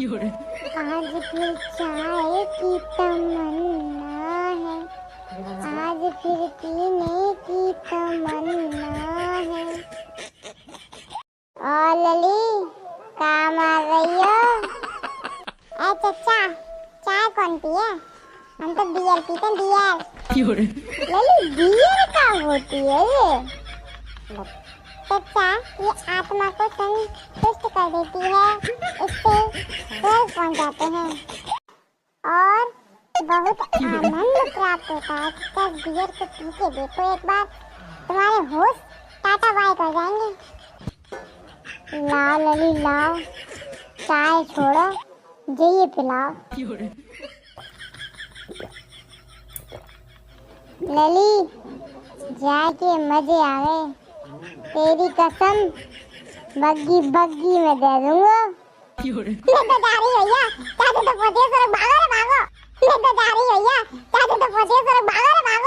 आज फिर चाय की तमन्ना है, आज फिर पीने की तमन्ना है। और लली कहाँ मार रही हो? ए चचा, चाय कौन पिए? हम तो बियर पीते हैं, बियर। लली बियर क्या होती है ये? चचा, ये आत्मा को संतुष्ट कर देती है, इससे स्वर्ग पहुंच जाते हैं और बहुत आनंद प्राप्त होता है। चचा बियर को पी के देखो एक बार, तुम्हारे होश टाटा बाय कर जाएंगे। लाओ लली लाओ, चाय छोड़ो, ये पिलाओ। लली जाके मजे आ गए, तेरी कसम बग्गी बग्गी में दे दूंगा। मैं तो जा रही भैया, चाचे तो पहुंचे, सर भागो रे भागो। मैं तो जा रही भैया, चाचे तो पहुंचे, सर भागो रे भागो।